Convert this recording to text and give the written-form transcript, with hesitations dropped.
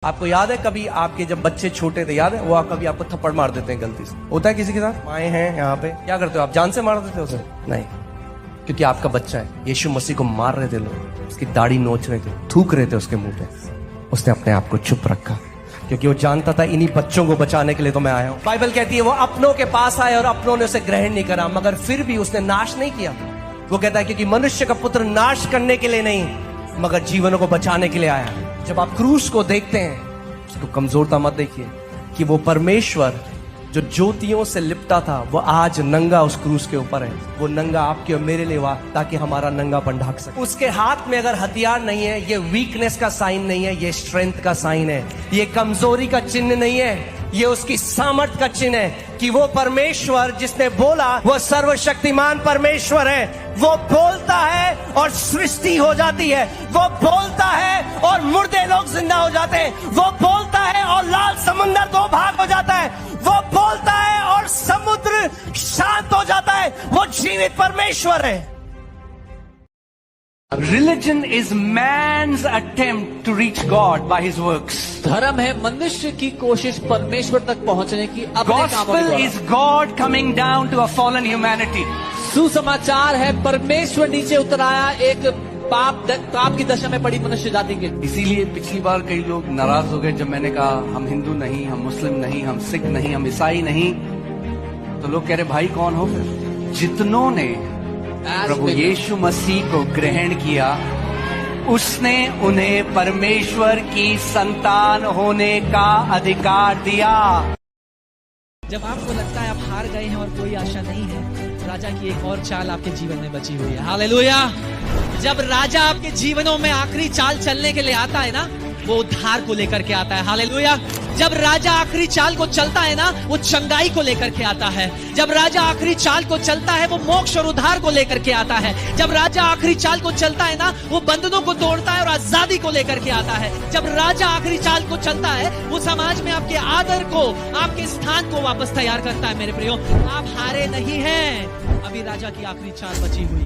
आपको याद है कभी आपके जब बच्चे छोटे थे, याद है वो कभी आपको थप्पड़ मार देते हैं गलती से? होता है किसी के साथ? माए हैं यहाँ पे, क्या करते हो आप? जान से मार देते हो उसे? नहीं, क्योंकि आपका बच्चा है। यीशु मसीह को मार रहे थे लोग, उसकी दाढ़ी नोच रहे थे, थूक रहे थे उसके मुंह पे, उसने अपने आप को चुप रखा क्योंकि वो जानता था इन्हीं बच्चों को बचाने के लिए तो मैं आया हूँ। बाइबल कहती है वो अपनों के पास आए और अपनों ने उसे ग्रहण नहीं करा, मगर फिर भी उसने नाश नहीं किया। वो कहता है क्योंकि मनुष्य का पुत्र नाश करने के लिए नहीं मगर जीवनों को बचाने के लिए आया। जब आप क्रूस को देखते हैं तो कमजोरता मत देखिए कि वो परमेश्वर जो ज्योतियों से लिपटा था वो आज नंगा उस क्रूस के ऊपर है। वो नंगा आपके और मेरे लिए हुआ ताकि हमारा नंगापन ढक सके। उसके हाथ में अगर हथियार नहीं है, ये वीकनेस का साइन नहीं है, ये स्ट्रेंथ का साइन है। ये कमजोरी का चिन्ह नहीं है, ये उसकी सामर्थ का चिन्ह है कि वो परमेश्वर जिसने बोला वो सर्वशक्तिमान परमेश्वर है। वो बोलता है और सृष्टि हो जाती है। वो बोलता है और मुर्दे लोग जिंदा हो जाते हैं। वो बोलता है और लाल समुद्र दो भाग हो जाता है। वो बोलता है और समुद्र शांत हो जाता है। वो जीवित परमेश्वर है। Religion is man's attempt to reach God by his works. धर्म है मनुष्य की कोशिश परमेश्वर तक पहुंचने की अपने कामों के Gospel द्वारा। is God coming down to a fallen humanity. सुसमाचार है परमेश्वर नीचे उतर आया एक पाप की दशा में पड़ी मनुष्य जाति के। इसीलिए पिछली बार कई लोग नाराज हो गए जब मैंने कहा हम हिंदू नहीं, हम मुस्लिम नहीं, हम सिख नहीं, हम ईसाई नहीं। तो लोग कह रहे भाई कौन हो फिर? जितनों ने प्रभु यीशु मसीह को ग्रहण किया उसने उन्हें परमेश्वर की संतान होने का अधिकार दिया। जब आपको लगता है आप हार गए हैं और कोई आशा नहीं है, राजा की एक और चाल आपके जीवन में बची हुई है। हालेलुया। जब राजा आपके जीवनों में आखिरी चाल चलने के लिए आता है ना, वो उद्धार को लेकर के आता है। हालेलुया। जब राजा आखिरी चाल को चलता है ना, वो चंगाई को लेकर के आता है। जब राजा आखिरी चाल को चलता है वो मोक्ष और उद्धार को लेकर के आता है। जब राजा आखिरी चाल को चलता है ना, वो बंधनों को तोड़ता है और आजादी को लेकर के आता है। जब राजा आखिरी चाल को चलता है वो समाज में आपके आदर को, आपके स्थान को वापस तैयार करता है। मेरे प्रियो, आप हारे नहीं हैं, अभी राजा की आखिरी चाल बची हुई